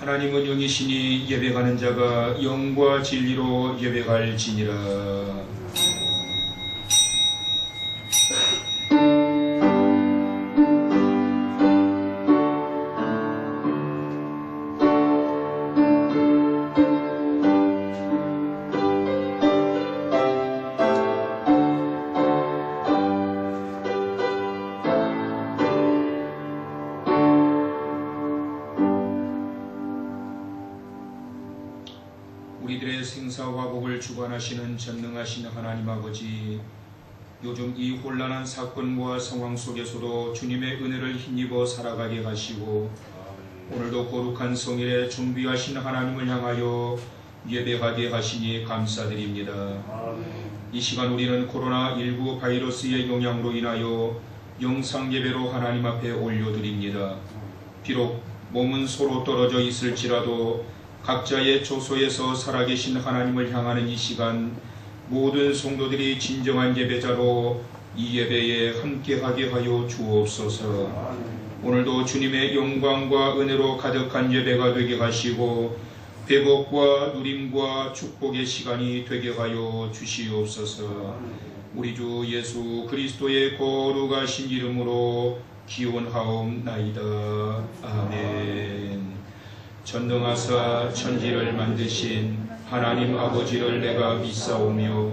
하나님은 영이시니 예배하는 자가 영과 진리로 예배할지니라. 우리들의 생사와 복을 주관하시는 전능하신 하나님 아버지, 요즘 이 혼란한 사건과 상황 속에서도 주님의 은혜를 힘입어 살아가게 하시고 오늘도 거룩한 성일에 준비하신 하나님을 향하여 예배하게 하시니 감사드립니다. 이 시간 우리는 코로나19 바이러스의 영향으로 인하여 영상 예배로 하나님 앞에 올려드립니다. 비록 몸은 서로 떨어져 있을지라도 각자의 조소에서 살아계신 하나님을 향하는 이 시간, 모든 성도들이 진정한 예배자로 이 예배에 함께하게 하여 주옵소서. 오늘도 주님의 영광과 은혜로 가득한 예배가 되게 하시고 회복과 누림과 축복의 시간이 되게 하여 주시옵소서. 우리 주 예수 그리스도의 거룩하신 이름으로 기원하옵나이다. 아멘. 전능하사 천지를 만드신 하나님 아버지를 내가 믿사오며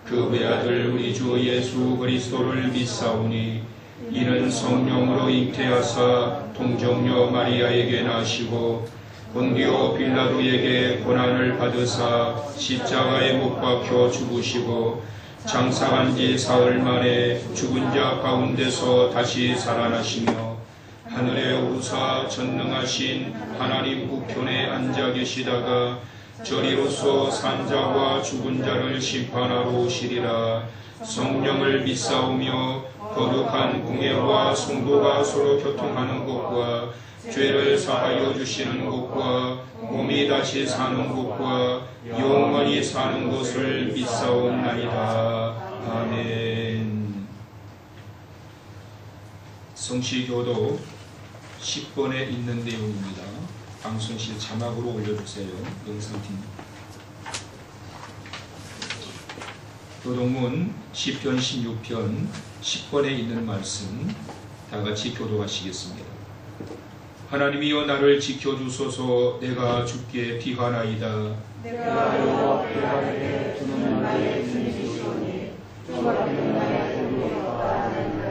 그 외아들 우리 주 예수 그리스도를 믿사오니 이는 성령으로 잉태하사 동정녀 마리아에게 나시고 본디오 빌라도에게 고난을 받으사 십자가에 못 박혀 죽으시고 장사한 지 사흘 만에 죽은 자 가운데서 다시 살아나시며 하늘에 오르사 전능하신 하나님 우편에 앉아 계시다가 저리로서 산자와 죽은 자를 심판하러 오시리라. 성령을 믿사오며 거룩한 공예와 성도가 서로 교통하는 것과 죄를 사하여 주시는 것과 몸이 다시 사는 것과 영원히 사는 것을 믿사옵나이다. 아멘. 성시교도 10번에 있는 내용입니다. 방송실 자막으로 올려주세요. 영상팀. 교독문 시편 16편 10번에 있는 말씀 다같이 교독하시겠습니다. 하나님이여 나를 지켜주소서. 내가 주께 피하나이다. 내가 여호와께 하되 주는 나의 주님이시오니 주 앞에는 나의 도움이 없다 하나이다.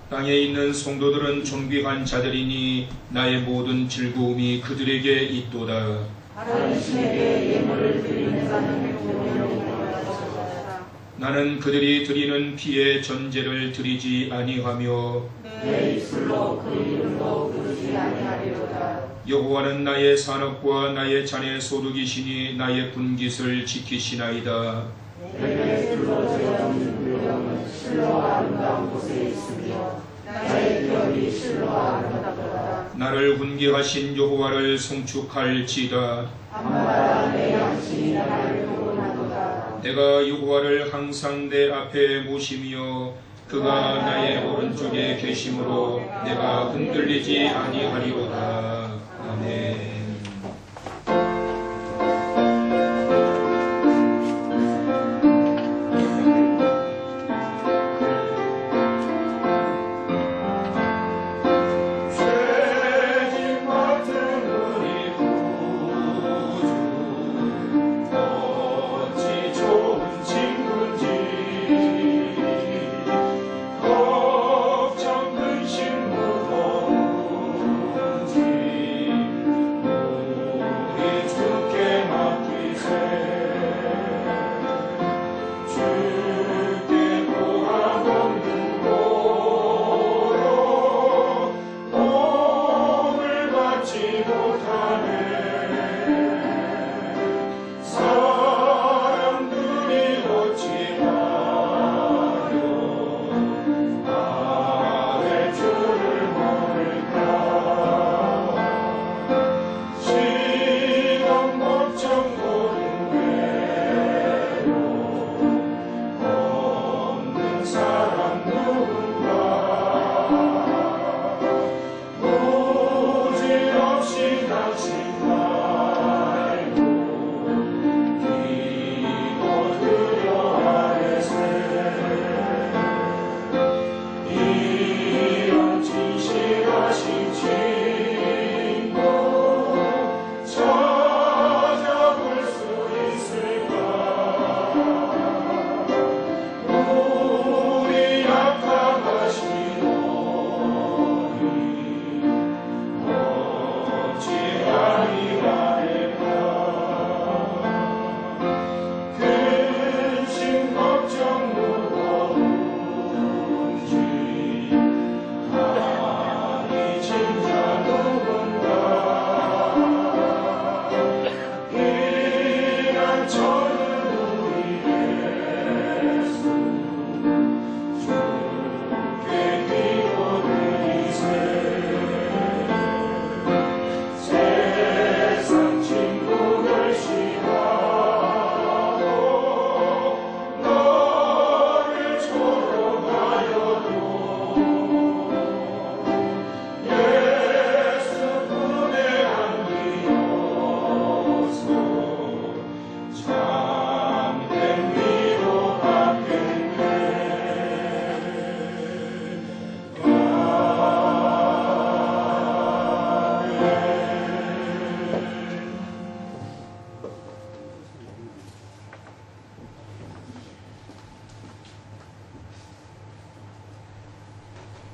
땅에 있는 성도들은 존귀한 자들이니 나의 모든 즐거움이 그들에게 있도다. 다른 신에게 예물을 드리는 자는 조명이 되었소서. 나는 그들이 드리는 피의 전제를 드리지 아니하며 내 입술로 그 이름도 부르지 아니하리로다. 여호와는 나의 산업과 나의 잔의 소득이시니 나의 분깃을 지키시나이다. 내게 술로 지어진 굴령은 실로 아름다운 곳에 있으며 나의 기업이 실로 아름답도다. 나를 훈계하신 여호와를 송축할지다. 밤마다 내 양심이 나를 보고나도다. 내가 여호와를 항상 내 앞에 모시며 그가 나의 오른쪽에 계심으로 내가 흔들리지 아니하리로다. 아멘.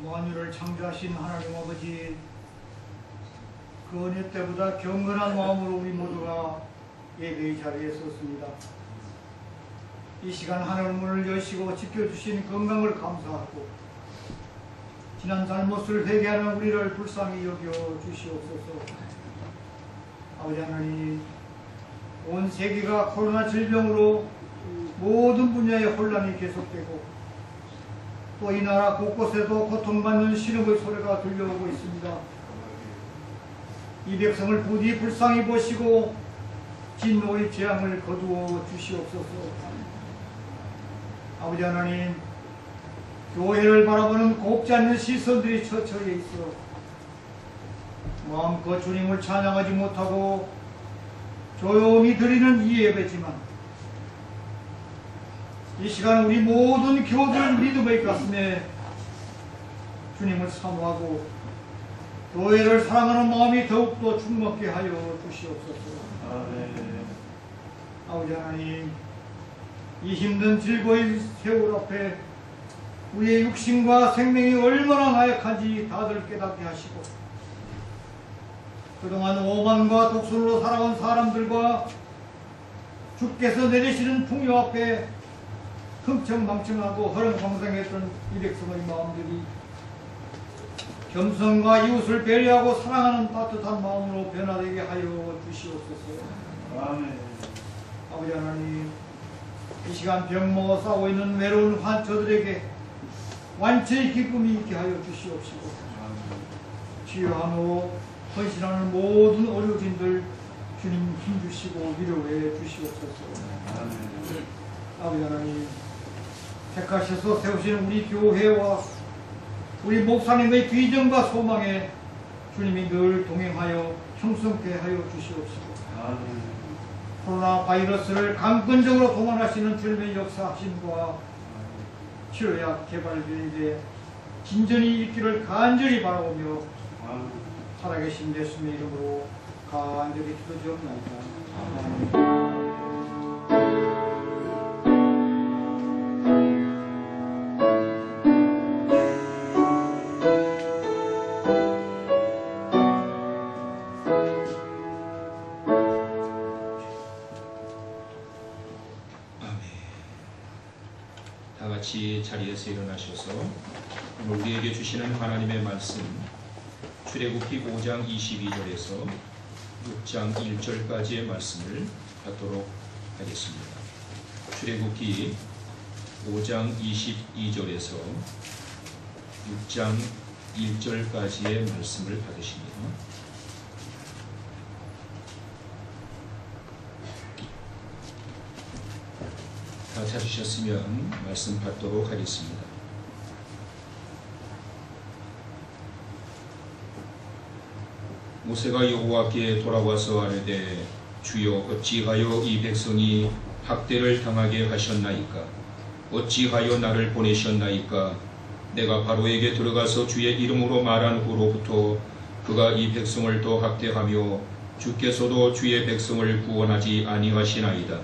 만유를 창조하신 하나님 아버지, 그 어느 때보다 경건한 마음으로 우리 모두가 예배의 자리에 섰습니다. 이 시간 하늘 문을 여시고 지켜주신 건강을 감사하고 지난 잘못을 회개하는 우리를 불쌍히 여겨 주시옵소서. 아버지 하나님, 온 세계가 코로나 질병으로 모든 분야의 혼란이 계속되고 또 이 나라 곳곳에도 고통받는 신음의 소리가 들려오고 있습니다. 이 백성을 부디 불쌍히 보시고 진노의 재앙을 거두어 주시옵소서. 아버지 하나님, 교회를 바라보는 곱지 않는 시선들이 처처에 있어 마음껏 주님을 찬양하지 못하고 조용히 드리는 이 예배지만 이 시간 우리 모든 교들 믿음의 가슴에 주님을 사모하고 교회를 사랑하는 마음이 더욱더 충만케 하여 주시옵소서. 아멘. 아버지 하나님, 이 힘든 질거의 세월 앞에 우리의 육신과 생명이 얼마나 나약한지 다들 깨닫게 하시고 그동안 오만과 독설로 살아온 사람들과 주께서 내리시는 풍요 앞에 흥청망청하고 허름광성했던 이 백성의 마음들이 겸손과 이웃을 배려하고 사랑하는 따뜻한 마음으로 변화되게 하여 주시옵소서. 아멘. 아버지 하나님, 이 시간 병 싸고 있는 외로운 환처들에게 완전히 기쁨이 있게 하여 주시옵시고 치유하며 헌신하는 모든 의료진들 주님 힘주시고 위로해 주시옵소서. 아멘. 아버지 하나님, 택하셔서 세우시는 우리 교회와 우리 목사님의 비전과 소망에 주님이 늘 동행하여 형성케 하여 주시옵시고 아멘. 코로나 바이러스를 강권적으로 동원하시는 주님의 역사하심과 치료약 개발 계획에 진전이 있기를 간절히 바라오며 아멘. 살아계신 예수님의 이름으로 간절히 기도드리옵나이다. 아멘. 같이 자리에서 일어나셔서 오늘 우리에게 주시는 하나님의 말씀 출애굽기 5장 22절에서 6장 1절까지의 말씀을 받도록 하겠습니다. 출애굽기 5장 22절에서 6장 1절까지의 말씀을 받으십니다. 다 찾으셨으면 말씀 받도록 하겠습니다. 모세가 여호와께 돌아와서 아뢰되 주여 어찌하여 이 백성이 학대를 당하게 하셨나이까? 어찌하여 나를 보내셨나이까? 내가 바로에게 들어가서 주의 이름으로 말한 후로부터 그가 이 백성을 더 학대하며 주께서도 주의 백성을 구원하지 아니하시나이다.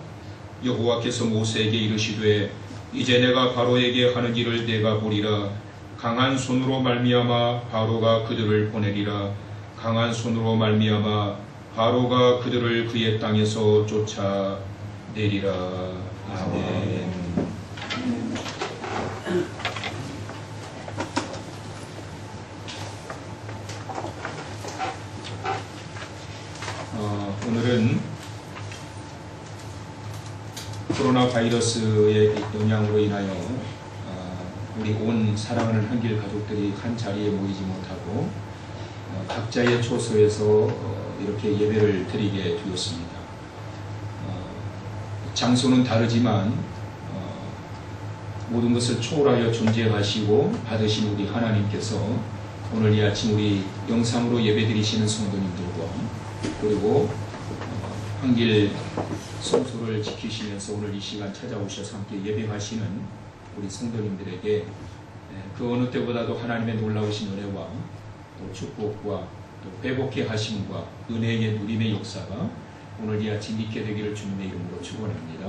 여호와께서 모세에게 이르시되 이제 내가 바로에게 하는 일을 내가 보리라. 강한 손으로 말미암아 바로가 그들을 보내리라. 강한 손으로 말미암아 바로가 그들을 그의 땅에서 쫓아내리라. 아멘. 오늘은 코로나 바이러스의 영향으로 인하여 우리 온 사랑하는 한길 가족들이 한 자리에 모이지 못하고 각자의 초소에서 이렇게 예배를 드리게 되었습니다. 장소는 다르지만 모든 것을 초월하여 존재하시고 받으신 우리 하나님께서 오늘 이 아침 우리 영상으로 예배 드리시는 성도님들과 그리고 한길 성소를 지키시면서 오늘 이 시간 찾아오셔서 함께 예배하시는 우리 성도님들에게 그 어느 때보다도 하나님의 놀라우신 은혜와 또 축복과 또 회복케 하심과 은혜의 누림의 역사가 오늘 이 아침 있게 되기를 주님의 이름으로 축원합니다.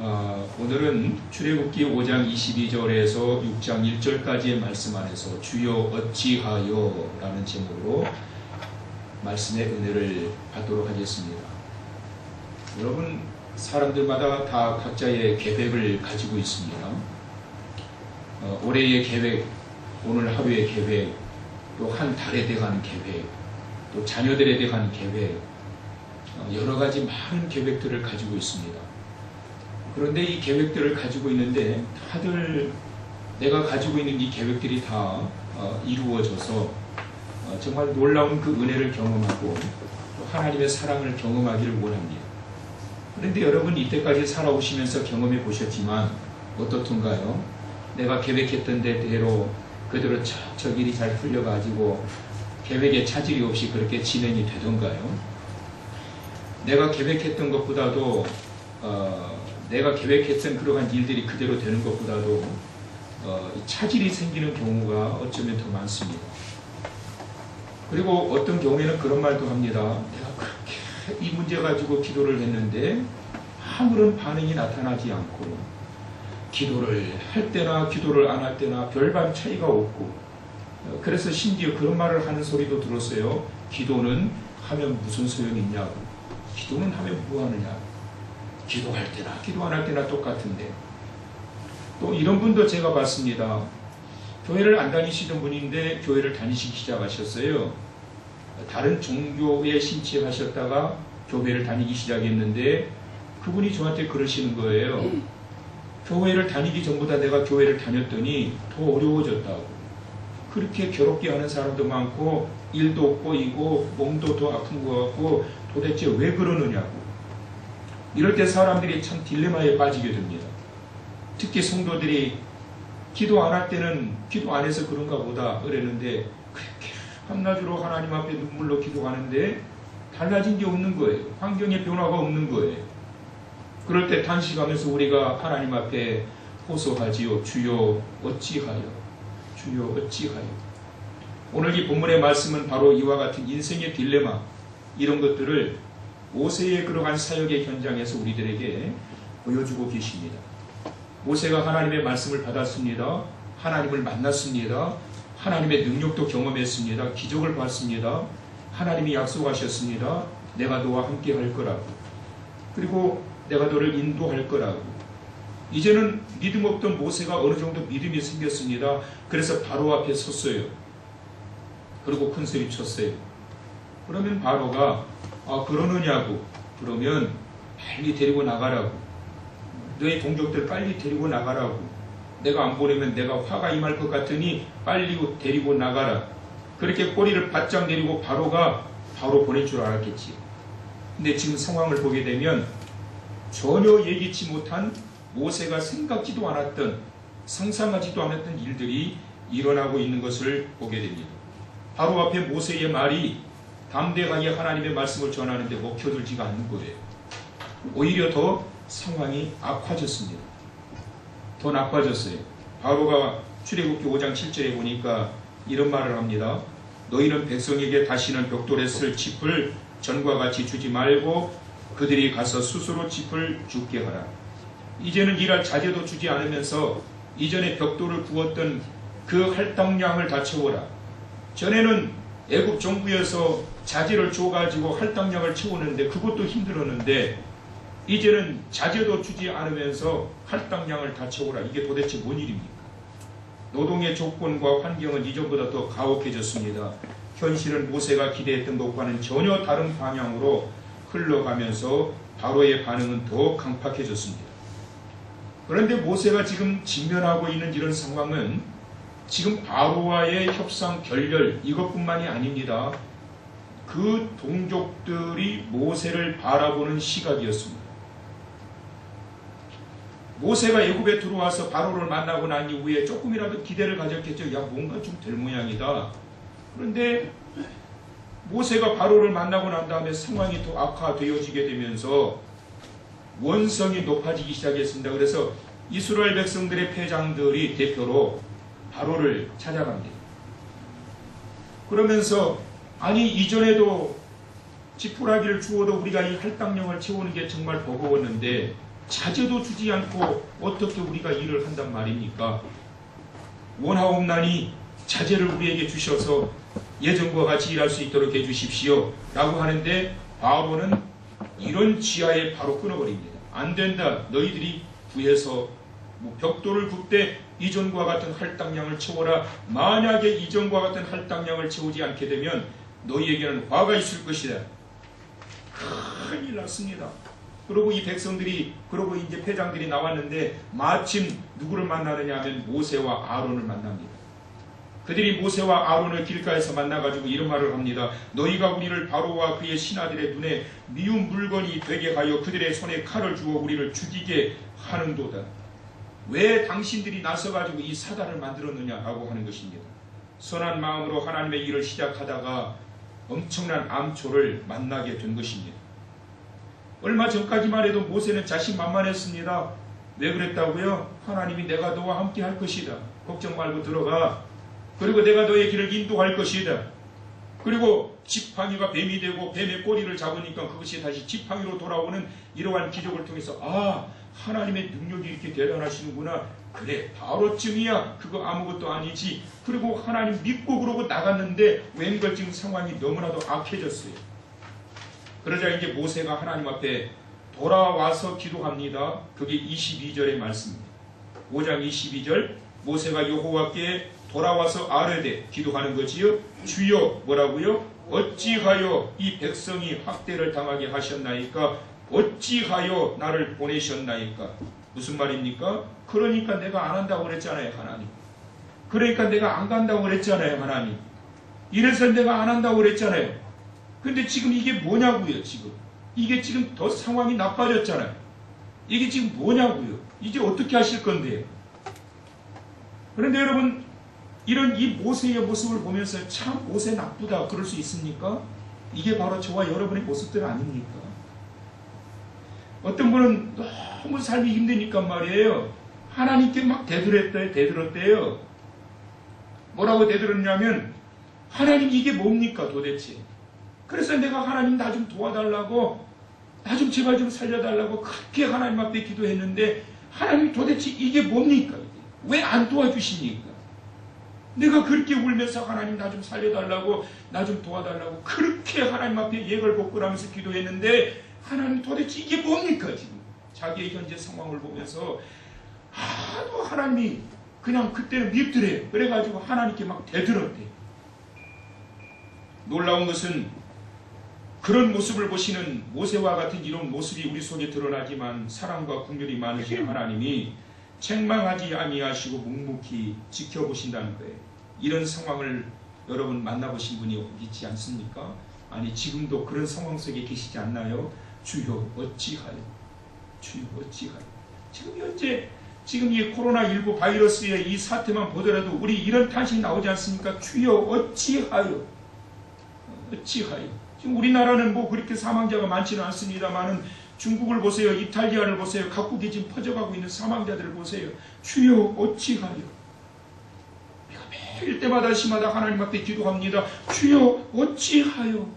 오늘은 출애굽기 5장 22절에서 6장 1절까지의 말씀 안에서 주여 어찌하여 라는 제목으로 말씀의 은혜를 받도록 하겠습니다. 여러분, 사람들마다 다 각자의 계획을 가지고 있습니다. 올해의 계획, 오늘 하루의 계획, 또 한 달에 대한 계획, 또 자녀들에 대한 계획, 여러 가지 많은 계획들을 가지고 있습니다. 그런데 이 계획들을 가지고 있는데 다들 내가 가지고 있는 이 계획들이 다 이루어져서 정말 놀라운 그 은혜를 경험하고 또 하나님의 사랑을 경험하기를 원합니다. 그런데 여러분, 이때까지 살아오시면서 경험해 보셨지만 어떻던가요? 내가 계획했던 대로 그대로 저 길이 잘 풀려가지고 계획에 차질이 없이 그렇게 진행이 되던가요? 내가 계획했던 것보다도 내가 계획했던 그러한 일들이 그대로 되는 것보다도 차질이 생기는 경우가 어쩌면 더 많습니다. 그리고 어떤 경우에는 그런 말도 합니다. 내가 그렇게 이 문제 가지고 기도를 했는데 아무런 반응이 나타나지 않고, 기도를 할 때나 기도를 안 할 때나 별반 차이가 없고, 그래서 심지어 그런 말을 하는 소리도 들었어요. 기도는 하면 무슨 소용이 있냐고. 기도는 하면 뭐하느냐. 기도할 때나 기도 안 할 때나 똑같은데. 또 이런 분도 제가 봤습니다. 교회를 안 다니시던 분인데 교회를 다니시기 시작하셨어요. 다른 종교에 심취하셨다가 교회를 다니기 시작했는데 그분이 저한테 그러시는 거예요. 교회를 다니기 전보다 내가 교회를 다녔더니 더 어려워졌다고. 그렇게 괴롭게 하는 사람도 많고 일도 꼬이고 몸도 더 아픈 것 같고 도대체 왜 그러느냐고. 이럴 때 사람들이 참 딜레마에 빠지게 됩니다. 특히 성도들이 기도 안 할 때는 기도 안 해서 그런가 보다 그랬는데 그렇게 한낮으로 하나님 앞에 눈물로 기도하는데 달라진 게 없는 거예요. 환경의 변화가 없는 거예요. 그럴 때 단식하면서 우리가 하나님 앞에 호소하지요. 주여 어찌하여, 주여 어찌하여. 오늘 이 본문의 말씀은 바로 이와 같은 인생의 딜레마, 이런 것들을 모세의 그러한 사역의 현장에서 우리들에게 보여주고 계십니다. 모세가 하나님의 말씀을 받았습니다. 하나님을 만났습니다. 하나님의 능력도 경험했습니다. 기적을 봤습니다. 하나님이 약속하셨습니다. 내가 너와 함께 할 거라고. 그리고 내가 너를 인도할 거라고. 이제는 믿음 없던 모세가 어느 정도 믿음이 생겼습니다. 그래서 바로 앞에 섰어요. 그리고 큰 소리 쳤어요. 그러면 바로가 그러느냐고. 그러면 빨리 데리고 나가라고. 너희 동족들 빨리 데리고 나가라고. 내가 안 보내면 내가 화가 임할 것 같으니 빨리 데리고 나가라. 그렇게 꼬리를 바짝 내리고 바로가 바로 보낼 줄 알았겠지. 근데 지금 상황을 보게 되면 전혀 예기치 못한, 모세가 생각지도 않았던, 상상하지도 않았던 일들이 일어나고 있는 것을 보게 됩니다. 바로 앞에 모세의 말이 담대하게 하나님의 말씀을 전하는데 먹혀들지가 않는 거예요. 오히려 더 상황이 악화졌습니다. 더 나빠졌어요. 바로가 출애굽기 5장 7절에 보니까 이런 말을 합니다. 너희는 백성에게 다시는 벽돌에 쓸 짚을 전과 같이 주지 말고 그들이 가서 스스로 짚을 줍게 하라. 이제는 일할 자재도 주지 않으면서 이전에 벽돌을 구웠던 그 할당량을 다 채워라. 전에는 애굽 정부에서 자재를 줘가지고 할당량을 채우는데 그것도 힘들었는데 이제는 자재도 주지 않으면서 할당량을 다 채우라. 이게 도대체 뭔 일입니까? 노동의 조건과 환경은 이전보다 더 가혹해졌습니다. 현실은 모세가 기대했던 것과는 전혀 다른 방향으로 흘러가면서 바로의 반응은 더 강팍해졌습니다. 그런데 모세가 지금 직면하고 있는 이런 상황은 지금 바로와의 협상 결렬 이것뿐만이 아닙니다. 그 동족들이 모세를 바라보는 시각이었습니다. 모세가 애굽에 들어와서 바로를 만나고 난 이후에 조금이라도 기대를 가졌겠죠. 야, 뭔가 좀 될 모양이다. 그런데 모세가 바로를 만나고 난 다음에 상황이 더 악화되어지게 되면서 원성이 높아지기 시작했습니다. 그래서 이스라엘 백성들의 패장들이 대표로 바로를 찾아갑니다. 그러면서 아니 이전에도 지푸라기를 주어도 우리가 이 할당량을 채우는 게 정말 버거웠는데 자제도 주지 않고 어떻게 우리가 일을 한단 말입니까? 원하옵나니 자제를 우리에게 주셔서 예전과 같이 일할 수 있도록 해주십시오 라고 하는데 바로는 이런 지하에 바로 끊어버립니다. 안 된다. 너희들이 구해서 벽돌을 굽되 이전과 같은 할당량을 채워라. 만약에 이전과 같은 할당량을 채우지 않게 되면 너희에게는 화가 있을 것이다. 큰일 났습니다. 그리고 이 백성들이, 그리고 이제 패장들이 나왔는데 마침 누구를 만나느냐 하면 모세와 아론을 만납니다. 그들이 모세와 아론을 길가에서 만나가지고 이런 말을 합니다. 너희가 우리를 바로와 그의 신하들의 눈에 미운 물건이 되게 하여 그들의 손에 칼을 주어 우리를 죽이게 하는도다. 왜 당신들이 나서가지고 이 사단을 만들었느냐라고 하는 것입니다. 선한 마음으로 하나님의 일을 시작하다가 엄청난 암초를 만나게 된 것입니다. 얼마 전까지만 해도 모세는 자신만만했습니다. 왜 그랬다고요? 하나님이 내가 너와 함께 할 것이다. 걱정 말고 들어가. 그리고 내가 너의 길을 인도할 것이다. 그리고 지팡이가 뱀이 되고 뱀의 꼬리를 잡으니까 그것이 다시 지팡이로 돌아오는 이러한 기적을 통해서 하나님의 능력이 이렇게 대단하시는구나. 그래 바로쯤이야. 그거 아무것도 아니지. 그리고 하나님 믿고 그러고 나갔는데 웬걸 지금 상황이 너무나도 악해졌어요. 그러자 이제 모세가 하나님 앞에 돌아와서 기도합니다. 그게 22절의 말씀입니다. 5장 22절 모세가 여호와께 돌아와서 아뢰되 기도하는 거지요. 주여 뭐라고요? 어찌하여 이 백성이 학대를 당하게 하셨나이까? 어찌하여 나를 보내셨나이까? 무슨 말입니까? 그러니까 내가 안 한다고 그랬잖아요 하나님. 그러니까 내가 안 간다고 그랬잖아요 하나님. 이래서 내가 안 한다고 그랬잖아요. 근데 지금 이게 뭐냐고요. 지금 이게 지금 더 상황이 나빠졌잖아요. 이게 지금 뭐냐고요. 이제 어떻게 하실 건데요. 그런데 여러분 이런 이 모세의 모습을 보면서 참 모세 나쁘다 그럴 수 있습니까? 이게 바로 저와 여러분의 모습들 아닙니까? 어떤 분은 너무 삶이 힘드니까 말이에요. 하나님께 막 대들었대요. 뭐라고 대들었냐면 하나님 이게 뭡니까 도대체? 그래서 내가 하나님 나 좀 도와달라고 나 좀 제발 좀 살려달라고 그렇게 하나님 앞에 기도했는데 하나님 도대체 이게 뭡니까? 왜 안 도와주십니까? 내가 그렇게 울면서 하나님 나 좀 살려달라고 나 좀 도와달라고 그렇게 하나님 앞에 예걸복걸하면서 기도했는데 하나님 도대체 이게 뭡니까 지금? 자기의 현재 상황을 보면서 하도 하나님이 그냥 그때는 밉더래요. 그래가지고 하나님께 막 대들었대. 놀라운 것은 그런 모습을 보시는 모세와 같은 이런 모습이 우리 속에 드러나지만 사랑과 긍휼이 많으신 하나님이 책망하지 아니하시고 묵묵히 지켜보신다는 거예요. 이런 상황을 여러분 만나보신 분이 있지 않습니까? 아니 지금도 그런 상황 속에 계시지 않나요? 주여 어찌하여 주여 어찌하여 지금 현재 지금 이 코로나19 바이러스의 이 사태만 보더라도 우리 이런 탄식이 나오지 않습니까? 주여 어찌하여 어찌하여 지금 우리나라는 뭐 그렇게 사망자가 많지는 않습니다만은 중국을 보세요. 이탈리아를 보세요. 각국이 지금 퍼져가고 있는 사망자들을 보세요. 주여 어찌하여 우리가 매일 때마다 시마다 하나님 앞에 기도합니다. 주여 어찌하여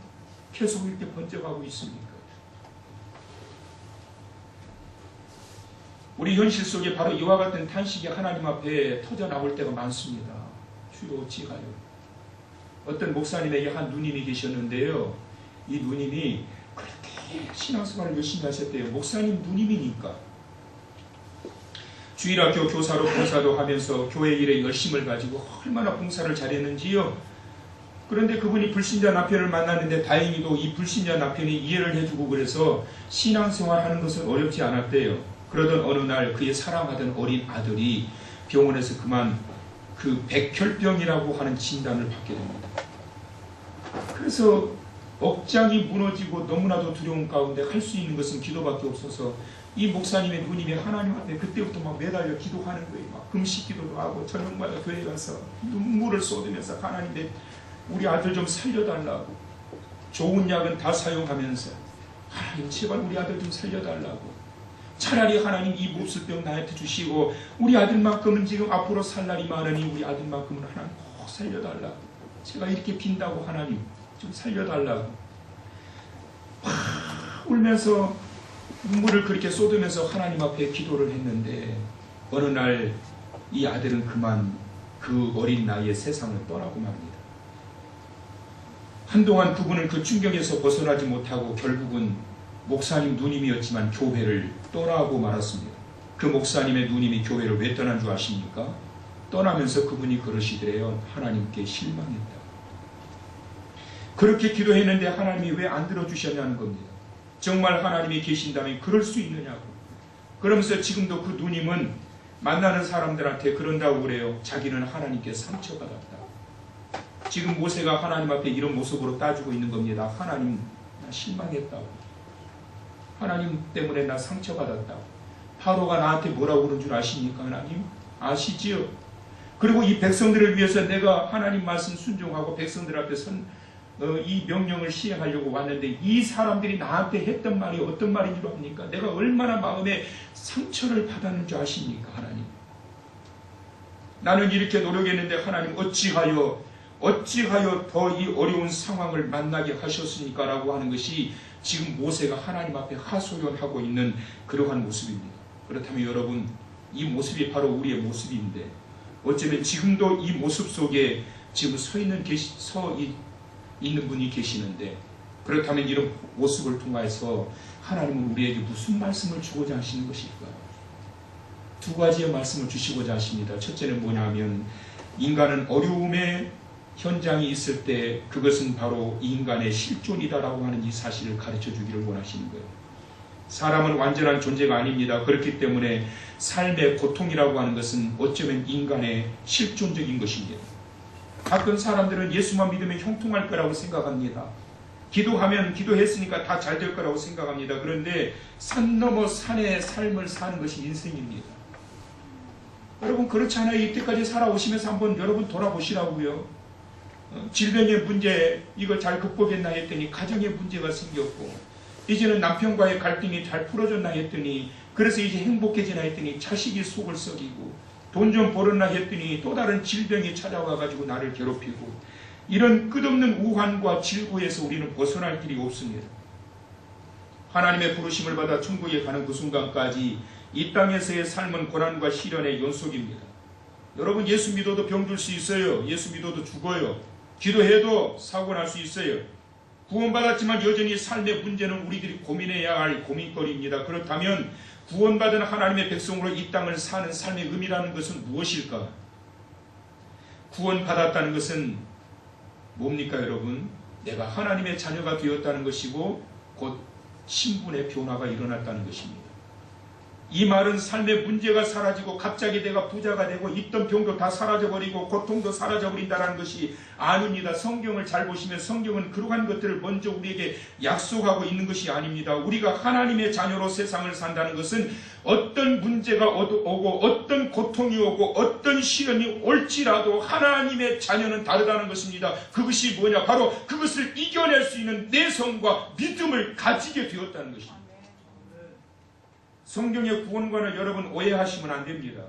계속 이렇게 번져가고 있습니까? 우리 현실 속에 바로 이와 같은 탄식이 하나님 앞에 터져나올 때가 많습니다. 주여 어찌하여. 어떤 목사님에게 한 누님이 계셨는데요. 이 누님이 그렇게 신앙생활을 열심히 하셨대요. 목사님 누님이니까. 주일학교 교사로 봉사도 하면서 교회 일에 열심을 가지고 얼마나 봉사를 잘했는지요. 그런데 그분이 불신자 남편을 만났는데 다행히도 이 불신자 남편이 이해를 해주고 그래서 신앙생활 하는 것은 어렵지 않았대요. 그러던 어느 날 그의 사랑하던 어린 아들이 병원에서 그만 그 백혈병이라고 하는 진단을 받게 됩니다. 그래서 억장이 무너지고 너무나도 두려운 가운데 할 수 있는 것은 기도밖에 없어서 이 목사님의 누님이 하나님 앞에 그때부터 막 매달려 기도하는 거예요. 막 금식 기도도 하고 저녁마다 교회 가서 눈물을 쏟으면서 하나님 우리 아들 좀 살려달라고 좋은 약은 다 사용하면서 하나님 제발 우리 아들 좀 살려달라고 차라리 하나님 이 몹쓸병 나한테 주시고 우리 아들만큼은 지금 앞으로 살 날이 많으니 우리 아들만큼은 하나님 꼭 살려달라고 제가 이렇게 빈다고 하나님 좀 살려달라고 막 울면서 눈물을 그렇게 쏟으면서 하나님 앞에 기도를 했는데 어느 날 이 아들은 그만 그 어린 나이에 세상을 떠나고 맙니다. 한동안 그분은 그 충격에서 벗어나지 못하고 결국은 목사님 누님이었지만 교회를 떠나고 말았습니다. 그 목사님의 누님이 교회를 왜 떠난 줄 아십니까? 떠나면서 그분이 그러시더래요. 하나님께 실망했다. 그렇게 기도했는데 하나님이 왜 안 들어주셨냐는 겁니다. 정말 하나님이 계신다면 그럴 수 있느냐고. 그러면서 지금도 그 누님은 만나는 사람들한테 그런다고 그래요. 자기는 하나님께 상처받았다. 지금 모세가 하나님 앞에 이런 모습으로 따지고 있는 겁니다. 하나님, 나 실망했다고. 하나님 때문에 나 상처받았다고. 파로가 나한테 뭐라고 그런 줄 아십니까? 하나님 아시지요? 그리고 이 백성들을 위해서 내가 하나님 말씀 순종하고 백성들 앞에 이 명령을 시행하려고 왔는데 이 사람들이 나한테 했던 말이 어떤 말인 줄 압니까? 내가 얼마나 마음에 상처를 받았는 줄 아십니까? 하나님, 나는 이렇게 노력했는데 하나님 어찌하여 더 이 어려운 상황을 만나게 하셨습니까? 라고 하는 것이 지금 모세가 하나님 앞에 하소연하고 있는 그러한 모습입니다. 그렇다면 여러분, 이 모습이 바로 우리의 모습인데 어쩌면 지금도 이 모습 속에 지금 서 있는 분이 계시는데, 그렇다면 이런 모습을 통해서 하나님은 우리에게 무슨 말씀을 주고자 하시는 것일까? 두 가지의 말씀을 주시고자 하십니다. 첫째는 뭐냐면 인간은 어려움의 현장이 있을 때 그것은 바로 인간의 실존이다라고 하는 이 사실을 가르쳐 주기를 원하시는 거예요. 사람은 완전한 존재가 아닙니다. 그렇기 때문에 삶의 고통이라고 하는 것은 어쩌면 인간의 실존적인 것입니다. 가끔 사람들은 예수만 믿으면 형통할 거라고 생각합니다. 기도했으니까 다 잘 될 거라고 생각합니다. 그런데 산 넘어 산의 삶을 사는 것이 인생입니다. 여러분 그렇지 않아요? 이때까지 살아오시면서 한번 여러분 돌아보시라고요. 질병의 문제 이걸 잘 극복했나 했더니 가정의 문제가 생겼고, 이제는 남편과의 갈등이 잘 풀어졌나 했더니 그래서 이제 행복해지나 했더니 자식이 속을 썩이고, 돈 좀 벌었나 했더니 또 다른 질병이 찾아와가지고 나를 괴롭히고, 이런 끝없는 우환과 질고에서 우리는 벗어날 길이 없습니다. 하나님의 부르심을 받아 천국에 가는 그 순간까지 이 땅에서의 삶은 고난과 시련의 연속입니다. 여러분 예수 믿어도 병들 수 있어요. 예수 믿어도 죽어요. 기도해도 사고 날 수 있어요. 구원받았지만 여전히 삶의 문제는 우리들이 고민해야 할 고민거리입니다. 그렇다면 구원받은 하나님의 백성으로 이 땅을 사는 삶의 의미라는 것은 무엇일까? 구원받았다는 것은 뭡니까 여러분? 내가 하나님의 자녀가 되었다는 것이고 곧 신분의 변화가 일어났다는 것입니다. 이 말은 삶의 문제가 사라지고 갑자기 내가 부자가 되고 있던 병도 다 사라져버리고 고통도 사라져버린다는 것이 아닙니다. 성경을 잘 보시면 성경은 그러한 것들을 먼저 우리에게 약속하고 있는 것이 아닙니다. 우리가 하나님의 자녀로 세상을 산다는 것은 어떤 문제가 오고 어떤 고통이 오고 어떤 시련이 올지라도 하나님의 자녀는 다르다는 것입니다. 그것이 뭐냐? 바로 그것을 이겨낼 수 있는 내성과 믿음을 가지게 되었다는 것입니다. 성경의 구원과는 여러분 오해하시면 안 됩니다.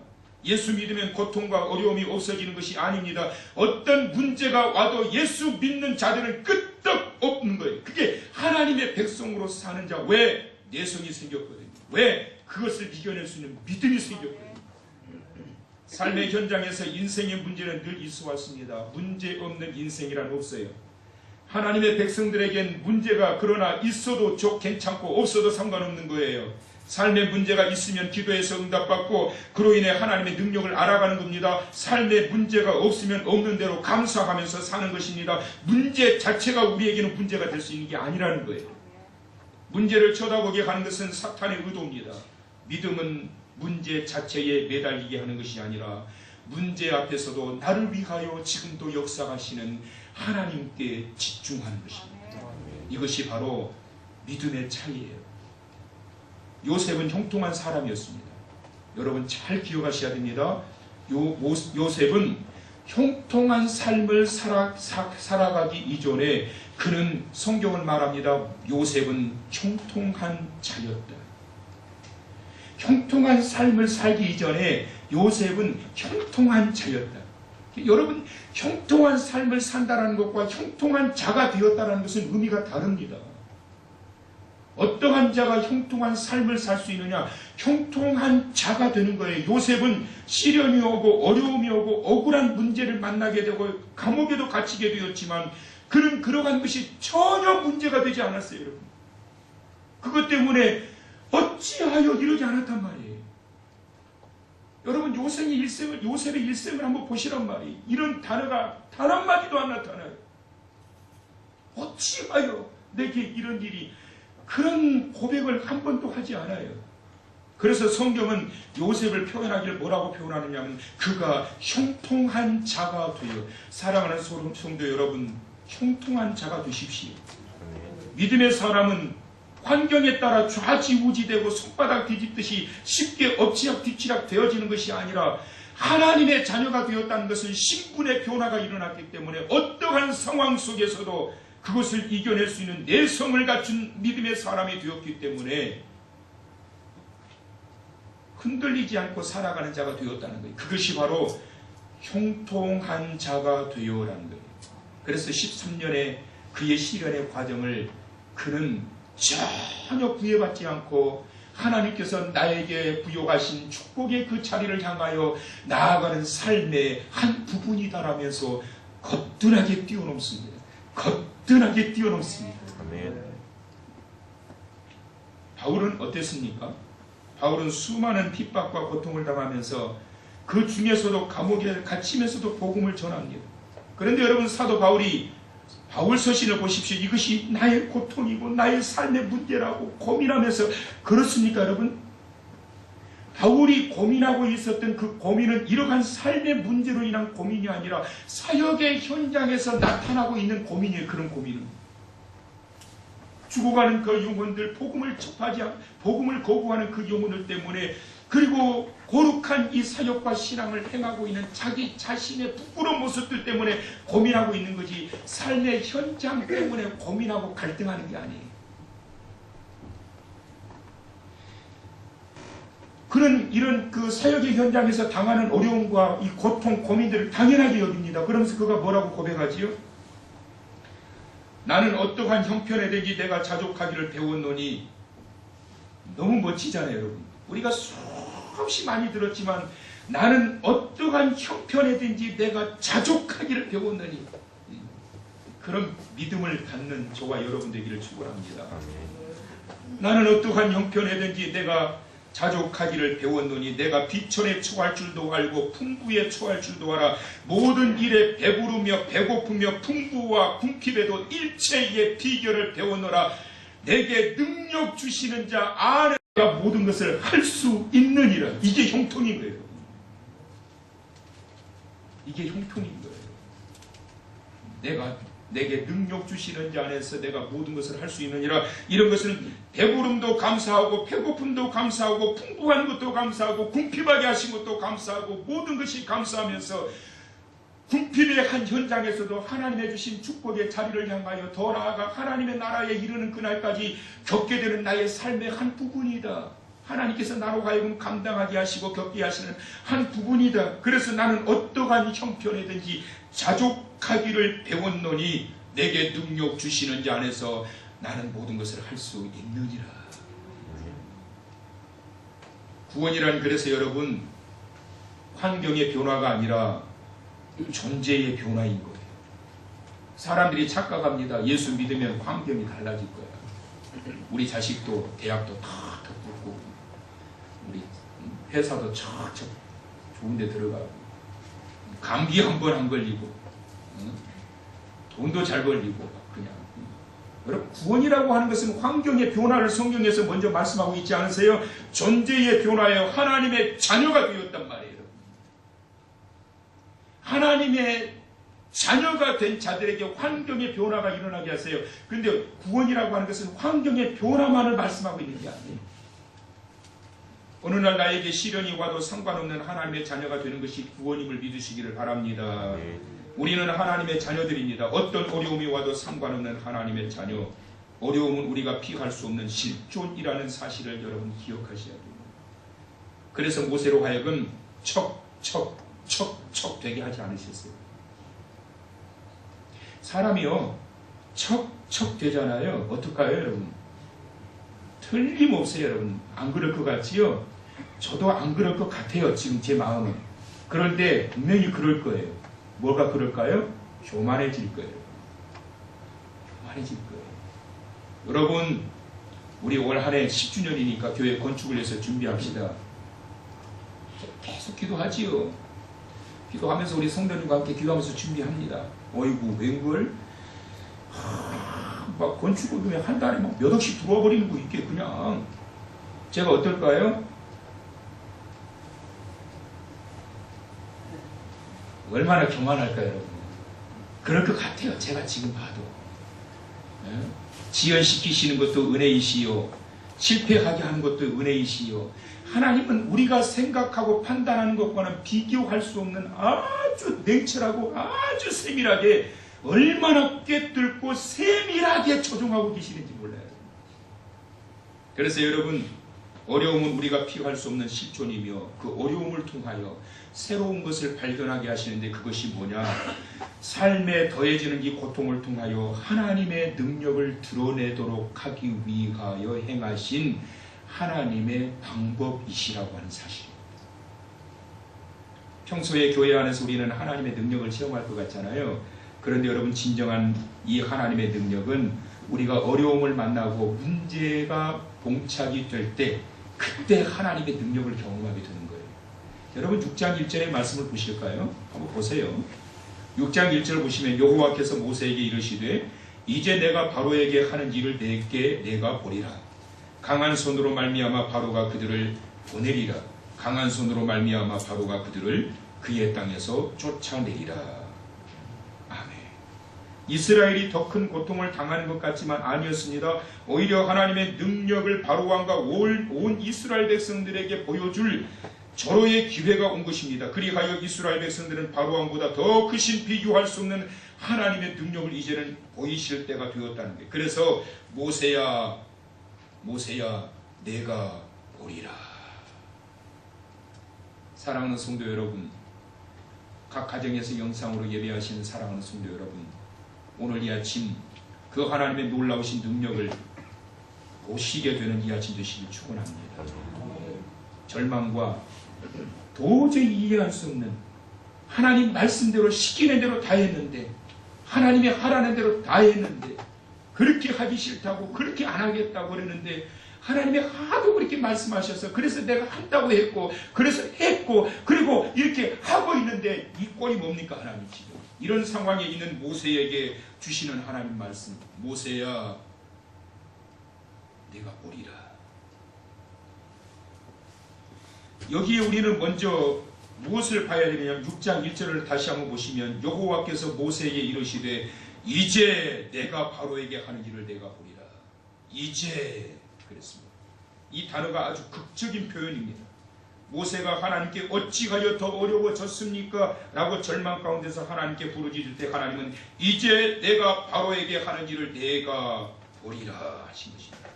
예수 믿으면 고통과 어려움이 없어지는 것이 아닙니다. 어떤 문제가 와도 예수 믿는 자들은 끄떡 없는 거예요. 그게 하나님의 백성으로 사는 자. 왜? 내성이 생겼거든요. 왜? 그것을 이겨낼 수 있는 믿음이 생겼거든요. 삶의 현장에서 인생의 문제는 늘 있어 왔습니다. 문제 없는 인생이란 없어요. 하나님의 백성들에겐 문제가 그러나 있어도 괜찮고 없어도 상관없는 거예요. 삶의 문제가 있으면 기도해서 응답받고 그로 인해 하나님의 능력을 알아가는 겁니다. 삶의 문제가 없으면 없는 대로 감사하면서 사는 것입니다. 문제 자체가 우리에게는 문제가 될 수 있는 게 아니라는 거예요. 문제를 쳐다보게 하는 것은 사탄의 의도입니다. 믿음은 문제 자체에 매달리게 하는 것이 아니라 문제 앞에서도 나를 위하여 지금도 역사하시는 하나님께 집중하는 것입니다. 이것이 바로 믿음의 차이예요. 요셉은 형통한 사람이었습니다. 여러분 잘 기억하셔야 됩니다. 요셉은 형통한 삶을 살아가기 이전에 그는 성경을 말합니다. 요셉은 형통한 자였다. 형통한 삶을 살기 이전에 요셉은 형통한 자였다. 여러분 형통한 삶을 산다는 것과 형통한 자가 되었다는 것은 의미가 다릅니다. 어떠한 자가 형통한 삶을 살 수 있느냐? 형통한 자가 되는 거예요. 요셉은 시련이 오고 어려움이 오고 억울한 문제를 만나게 되고 감옥에도 갇히게 되었지만 그는 그러한 것이 전혀 문제가 되지 않았어요. 여러분. 그것 때문에 어찌하여 이러지 않았단 말이에요. 여러분 요셉의 일생을 한번 보시란 말이에요. 이런 단어가 단 한마디도 안 나타나요. 어찌하여 내게 이런 일이, 그런 고백을 한 번도 하지 않아요. 그래서 성경은 요셉을 표현하기를 뭐라고 표현하느냐 하면 그가 형통한 자가 되어, 사랑하는 성도 여러분, 형통한 자가 되십시오. 믿음의 사람은 환경에 따라 좌지우지되고 손바닥 뒤집듯이 쉽게 엎치락뒤치락 되어지는 것이 아니라 하나님의 자녀가 되었다는 것은 신분의 변화가 일어났기 때문에 어떠한 상황 속에서도 그것을 이겨낼 수 있는 내성을 갖춘 믿음의 사람이 되었기 때문에 흔들리지 않고 살아가는 자가 되었다는 거예요. 그것이 바로 형통한 자가 되어라는 거예요. 그래서 13년의 그의 시련의 과정을 그는 전혀 구애받지 않고 하나님께서 나에게 부여하신 축복의 그 자리를 향하여 나아가는 삶의 한 부분이다라면서 거뜬하게 뛰어넘습니다. 거뜬하게 뛰어넘습니다. 바울은 어땠습니까? 바울은 수많은 핍박과 고통을 당하면서 그 중에서도 감옥에 갇히면서도 복음을 전합니다. 그런데 여러분, 사도 바울이 바울 서신을 보십시오. 이것이 나의 고통이고 나의 삶의 문제라고 고민하면서, 그렇습니까 여러분? 바울이 고민하고 있었던 그 고민은 이러한 삶의 문제로 인한 고민이 아니라 사역의 현장에서 나타나고 있는 고민이에요. 그런 고민은 죽어가는 그 영혼들, 복음을 접하지 않고 복음을 거부하는 그 영혼들 때문에, 그리고 거룩한 이 사역과 신앙을 행하고 있는 자기 자신의 부끄러운 모습들 때문에 고민하고 있는 거지, 삶의 현장 때문에 고민하고 갈등하는 게 아니에요. 그는 이런 그 사역의 현장에서 당하는 어려움과 이 고통, 고민들을 당연하게 여깁니다. 그러면서 그가 뭐라고 고백하지요? 나는 어떠한 형편에 대지 내가 자족하기를 배웠노니. 너무 멋지잖아요, 여러분. 우리가 수없이 많이 들었지만 나는 어떠한 형편에든지 내가 자족하기를 배웠느니, 그런 믿음을 갖는 저와 여러분 되기를 축원합니다. 나는 어떠한 형편에든지 내가 자족하기를 배웠노니 내가 비천에 처할 줄도 알고 풍부에 처할 줄도 알아. 모든 일에 배부르며 배고프며 풍부와 궁핍에도 일체의 비결을 배웠노라. 내게 능력 주시는 자 안에 내가 모든 것을 할 수 있느니라. 이게 형통인 거예요. 이게 형통인 거예요. 내게 능력 주시는 자 안에서 내가 모든 것을 할 수 있느니라. 이런 것은 배부름도 감사하고 배고픔도 감사하고 풍부한 것도 감사하고 궁핍하게 하신 것도 감사하고 모든 것이 감사하면서 궁핍의 한 현장에서도 하나님의 주신 축복의 자리를 향하여 더 나아가 하나님의 나라에 이르는 그날까지 겪게 되는 나의 삶의 한 부분이다. 하나님께서 나로 하여금 감당하게 하시고 겪게 하시는 한 부분이다. 그래서 나는 어떠한 형편이든지 자족하기를 배웠노니 내게 능력 주시는 자 안에서 나는 모든 것을 할 수 있느니라. 구원이란, 그래서 여러분, 환경의 변화가 아니라 존재의 변화인 거예요. 사람들이 착각합니다. 예수 믿으면 환경이 달라질 거야. 우리 자식도 대학도 다 붙고 우리 회사도 척척 좋은 데 들어가고 감기 한 번 안 걸리고 돈도 잘 걸리고 그냥. 여러분, 구원이라고 하는 것은 환경의 변화를 성경에서 먼저 말씀하고 있지 않으세요? 존재의 변화예요. 하나님의 자녀가 되었단 말이에요. 하나님의 자녀가 된 자들에게 환경의 변화가 일어나게 하세요. 그런데 구원이라고 하는 것은 환경의 변화만을 말씀하고 있는 게 아니에요. 어느 날 나에게 시련이 와도 상관없는 하나님의 자녀가 되는 것이 구원임을 믿으시기를 바랍니다. 우리는 하나님의 자녀들입니다. 어떤 어려움이 와도 상관없는 하나님의 자녀. 어려움은 우리가 피할 수 없는 실존이라는 사실을 여러분 기억하셔야 됩니다. 그래서 모세로 하여금 척 되게 하지 않으셨어요. 사람이요 척 되잖아요. 어떨까요, 여러분? 틀림없어요, 여러분. 안 그럴 것 같지요? 저도 안 그럴 것 같아요, 지금 제 마음은. 그런데 분명히 그럴 거예요. 뭐가 그럴까요? 교만해질 거예요. 교만해질 거예요. 여러분, 우리 올 한 해 10주년이니까 교회 건축을 위해서 준비합시다. 계속 기도하지요. 기도하면서 우리 성도님과 함께 기도하면서 준비합니다. 어이구, 웬걸? 막 건축을 그냥 한 달에 막 몇 억씩 들어와 버리는 거 이게 그냥. 제가 어떨까요? 얼마나 교만할까요, 여러분? 그럴 것 같아요, 제가 지금 봐도. 지연시키시는 것도 은혜이시요, 실패하게 하는 것도 은혜이시요. 하나님은 우리가 생각하고 판단하는 것과는 비교할 수 없는 아주 냉철하고 아주 세밀하게, 얼마나 꿰뚫고 세밀하게 조종하고 계시는지 몰라요. 그래서 여러분, 어려움은 우리가 피할 수 없는 실존이며 그 어려움을 통하여 새로운 것을 발견하게 하시는데, 그것이 뭐냐? 삶에 더해지는 이 고통을 통하여 하나님의 능력을 드러내도록 하기 위하여 행하신 하나님의 방법이시라고 하는 사실입니다. 평소에 교회 안에서 우리는 하나님의 능력을 체험할 것 같잖아요. 그런데 여러분, 진정한 이 하나님의 능력은 우리가 어려움을 만나고 문제가 봉착이 될 때, 그때 하나님의 능력을 경험하게 되는 거예요. 여러분, 6장 1절의 말씀을 보실까요? 한번 보세요. 6장 1절 보시면 여호와께서 모세에게 이르시되 이제 내가 바로에게 하는 일을 내가 보리라. 강한 손으로 말미암아 바로가 그들을 보내리라. 강한 손으로 말미암아 바로가 그들을 그의 땅에서 쫓아내리라. 아멘. 이스라엘이 더 큰 고통을 당하는 것 같지만 아니었습니다. 오히려 하나님의 능력을 바로왕과 온 이스라엘 백성들에게 보여줄 절호의 기회가 온 것입니다. 그리하여 이스라엘 백성들은 바로왕보다 더 크신 비교할 수 없는 하나님의 능력을 이제는 보이실 때가 되었다는 거예요. 그래서 모세야 내가 보리라. 사랑하는 성도 여러분, 각 가정에서 영상으로 예배하시는 사랑하는 성도 여러분, 오늘 이 아침 그 하나님의 놀라우신 능력을 보시게 되는 이 아침 되시길 축원합니다. 절망과 도저히 이해할 수 없는, 하나님 말씀대로 시키는 대로 다 했는데, 하나님이 하라는 대로 다 했는데, 그렇게 하기 싫다고, 그렇게 안 하겠다고 그러는데, 하나님이 하도 그렇게 말씀하셔서 그래서 내가 한다고 했고, 그래서 했고, 그리고 이렇게 하고 있는데 이 꼴이 뭡니까? 하나님 지금 이런 상황에 있는 모세에게 주시는 하나님 말씀, 모세야 내가 보리라. 여기에 우리는 먼저 무엇을 봐야 되느냐? 6장 1절을 다시 한번 보시면 여호와께서 모세에게 이르시되 이제 내가 바로에게 하는 일을 내가 보리라. 이제 그랬습니다. 이 단어가 아주 극적인 표현입니다. 모세가 하나님께 어찌하여 더 어려워졌습니까? 라고 절망 가운데서 하나님께 부르짖을 때 하나님은 이제 내가 바로에게 하는 일을 내가 보리라 하신 것입니다.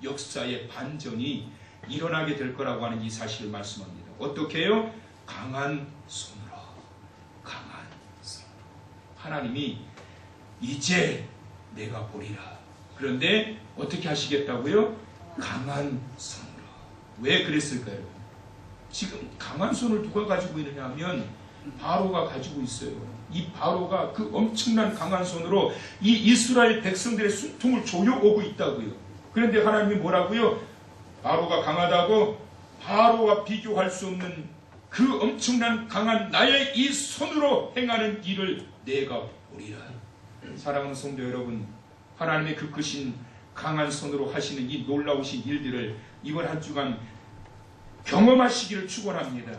역사의 반전이 일어나게 될 거라고 하는 이 사실을 말씀합니다. 어떻게 해요? 강한 손으로. 강한 손으로. 하나님이 이제 내가 보리라. 그런데 어떻게 하시겠다고요? 강한 손으로. 왜 그랬을까요? 지금 강한 손을 누가 가지고 있느냐 하면 바로가 가지고 있어요. 이 바로가 그 엄청난 강한 손으로 이 이스라엘 백성들의 숨통을 조여오고 있다고요. 그런데 하나님이 뭐라고요? 바로가 강하다고? 바로와 비교할 수 없는 그 엄청난 강한 나의 이 손으로 행하는 일을 내가 보리라. 사랑하는 성도 여러분, 하나님의 그 크신 강한 손으로 하시는 이 놀라우신 일들을 이번 한 주간 경험하시기를 축원합니다.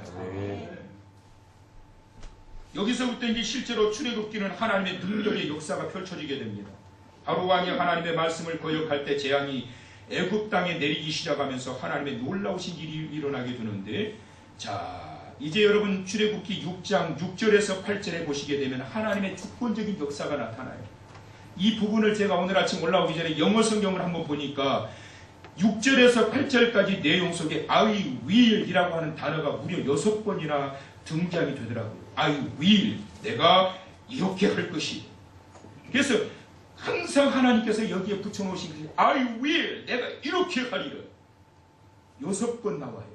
여기서부터 이제 실제로 출애굽기는 하나님의 능력의 역사가 펼쳐지게 됩니다. 바로 왕이 하나님의 말씀을 거역할 때 재앙이 애굽 땅에 내리기 시작하면서 하나님의 놀라우신 일이 일어나게 되는데, 자 이제 여러분 출애굽기 6장 6절에서 8절에 보시게 되면 하나님의 주권적인 역사가 나타나요. 이 부분을 제가 오늘 아침 올라오기 전에 영어 성경을 한번 보니까 6절에서 8절까지 내용 속에 I will 이라고 하는 단어가 무려 6번이나 등장이 되더라고요. I will, 내가 이렇게 할 것이. 그래서 항상 하나님께서 여기에 붙여놓으신 것이 I will, 내가 이렇게 하리라. 6번 나와요.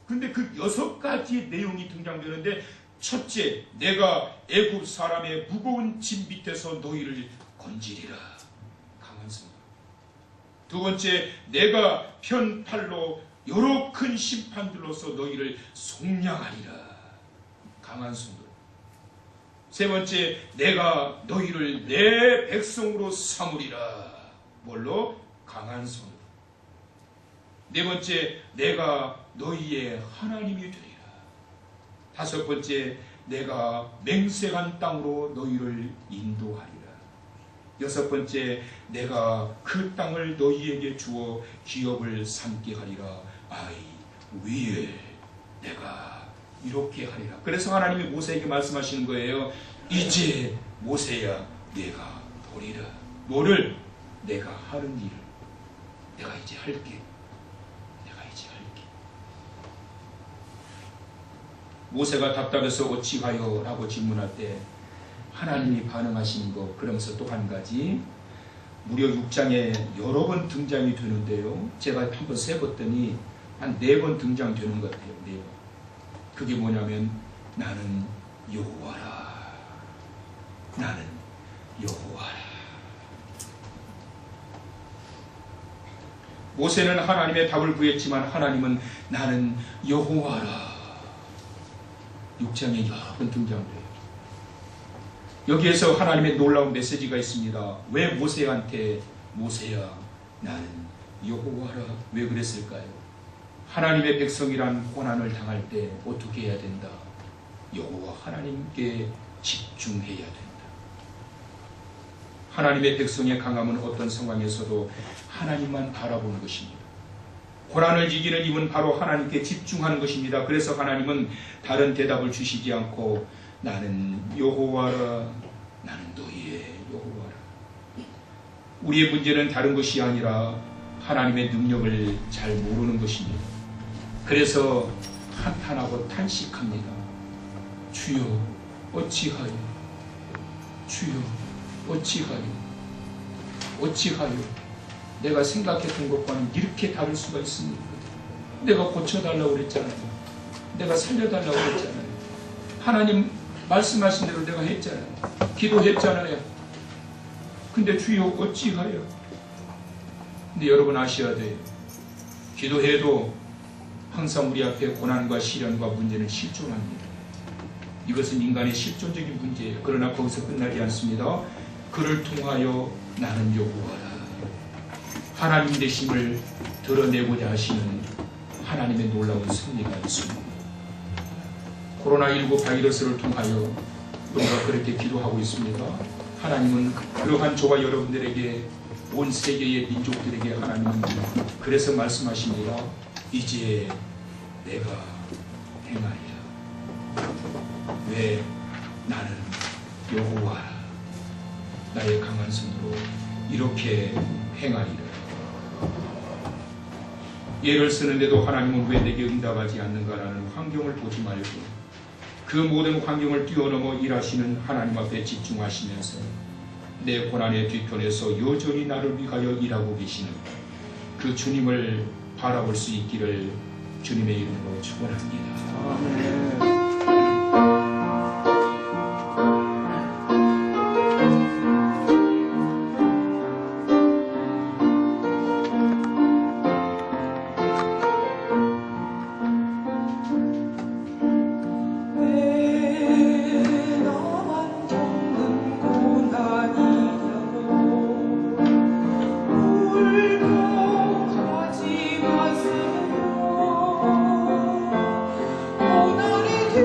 근데 그 6가지의 내용이 등장되는데, 첫째, 내가 애굽 사람의 무거운 짐 밑에서 너희를 건지리라. 강한 성도. 두 번째, 내가 편팔로 여러 큰 심판들로서 너희를 속량하리라. 강한 성도. 세 번째, 내가 너희를 내 백성으로 삼으리라. 뭘로? 강한 손으로. 네 번째, 내가 너희의 하나님이 되리라. 다섯 번째, 내가 맹세한 땅으로 너희를 인도하리라. 여섯 번째, 내가 그 땅을 너희에게 주어 기업을 삼게 하리라. I will. 내가 이렇게 하리라. 그래서 하나님이 모세에게 말씀하시는 거예요. 이제 모세야, 내가 보리라. 뭐를? 내가 하는 일을. 내가 이제 할게. 내가 이제 할게. 모세가 답답해서 어찌하여? 라고 질문할 때 하나님이 반응하시는 거. 그러면서 또 한 가지, 무려 6장에 여러 번 등장이 되는데요. 제가 한번 세봤더니 한 4번 등장되는 것 같아요. 4번. 그게 뭐냐면, 나는 여호와라. 나는 여호와라. 모세는 하나님의 답을 구했지만 하나님은 나는 여호와라. 6장에 여러 번 등장돼요. 여기에서 하나님의 놀라운 메시지가 있습니다. 왜 모세한테 모세야, 나는 여호와라. 왜 그랬을까요? 하나님의 백성이란 고난을 당할 때 어떻게 해야 된다? 여호와 하나님께 집중해야 된다. 하나님의 백성의 강함은 어떤 상황에서도 하나님만 바라보는 것입니다. 고난을 이기는 힘은 바로 하나님께 집중하는 것입니다. 그래서 하나님은 다른 대답을 주시지 않고 나는 여호와라. 나는 너희의 여호와라. 우리의 문제는 다른 것이 아니라 하나님의 능력을 잘 모르는 것입니다. 그래서 한탄하고 탄식합니다. 주여 어찌하여? 주여 어찌하여? 어찌하여? 내가 생각했던 것과는 이렇게 다를 수가 있습니까? 내가 고쳐달라고 그랬잖아요. 내가 살려달라고 그랬잖아요. 하나님 말씀하신 대로 내가 했잖아요. 기도했잖아요. 근데 주여 어찌하여? 근데 여러분 아셔야 돼요. 기도해도 항상 우리 앞에 고난과 시련과 문제는 실존합니다. 이것은 인간의 실존적인 문제예요. 그러나 거기서 끝나지 않습니다. 그를 통하여 나는 여호와라. 하나님 되심을 드러내고자 하시는 하나님의 놀라운 승리가 있습니다. 코로나19 바이러스를 통하여 우리가 그렇게 기도하고 있습니다. 하나님은 그러한 저와 여러분들에게, 온 세계의 민족들에게 하나님은 그래서 말씀하십니다. 이제 내가 행하리라. 왜? 나는 여호와라. 나의 강한 손으로 이렇게 행하리라. 예를 쓰는데도 하나님은 왜 내게 응답하지 않는가라는 환경을 보지 말고 그 모든 환경을 뛰어넘어 일하시는 하나님 앞에 집중하시면서 내 고난의 뒤편에서 여전히 나를 위하여 일하고 계시는 그 주님을 바라볼 수 있기를 주님의 이름으로 축원합니다. 아멘. 오늘이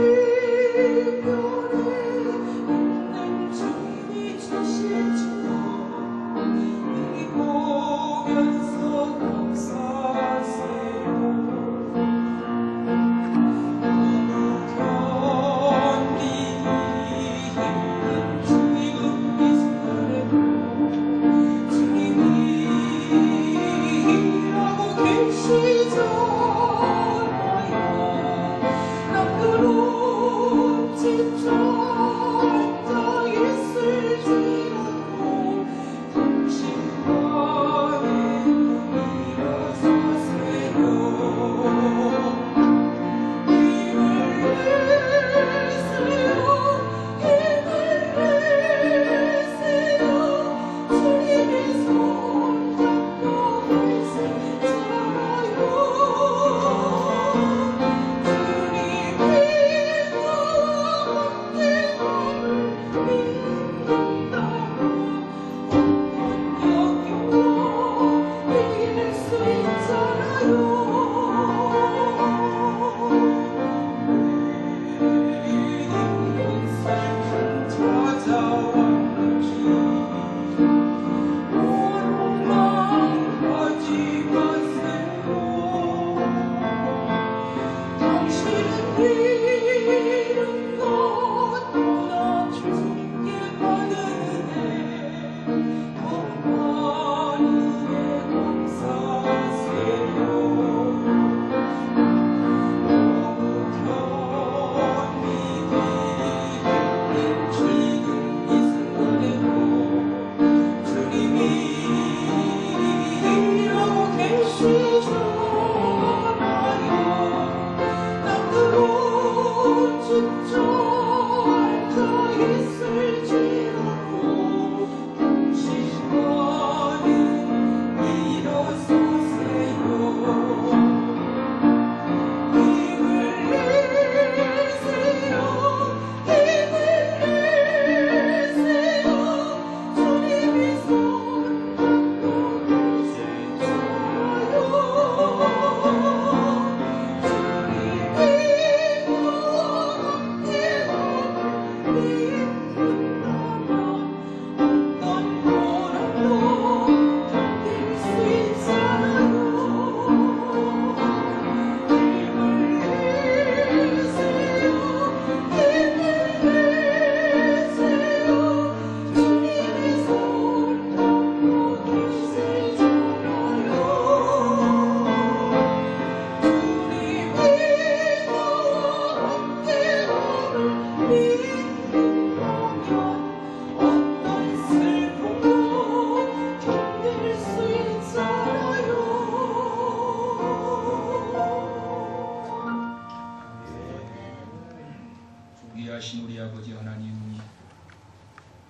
위하신 우리 아버지 하나님,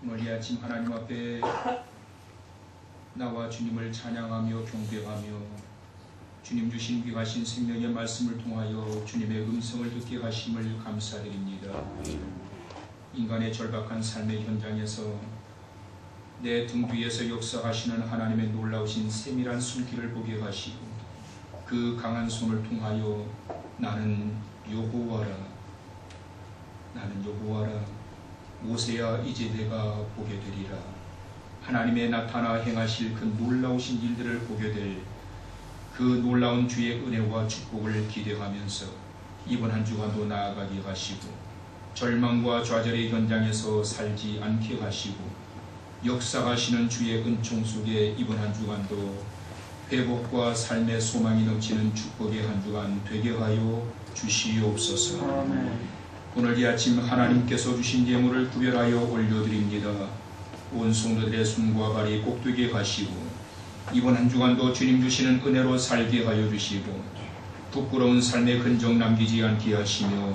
오늘 이 아침 하나님 앞에 나와 주님을 찬양하며 경배하며 주님 주신 귀하신 생명의 말씀을 통하여 주님의 음성을 듣게 하심을 감사드립니다. 인간의 절박한 삶의 현장에서 내 등 뒤에서 역사하시는 하나님의 놀라우신 세밀한 숨길을 보게 하시고 그 강한 손을 통하여 나는 여호와라, 나는 여호와라, 모세야 이제 내가 보게 되리라, 하나님의 나타나 행하실 그 놀라우신 일들을 보게 될 그 놀라운 주의 은혜와 축복을 기대하면서 이번 한 주간도 나아가게 하시고 절망과 좌절의 현장에서 살지 않게 하시고 역사하시는 주의 은총 속에 이번 한 주간도 회복과 삶의 소망이 넘치는 축복의 한 주간 되게 하여 주시옵소서. 아멘. 오늘 이 아침 하나님께서 주신 예물을 구별하여 올려드립니다. 온 성도들의 손과 발이 꼭되게 하시고 이번 한 주간도 주님 주시는 은혜로 살게 하여 주시고 부끄러운 삶의 흔적 남기지 않게 하시며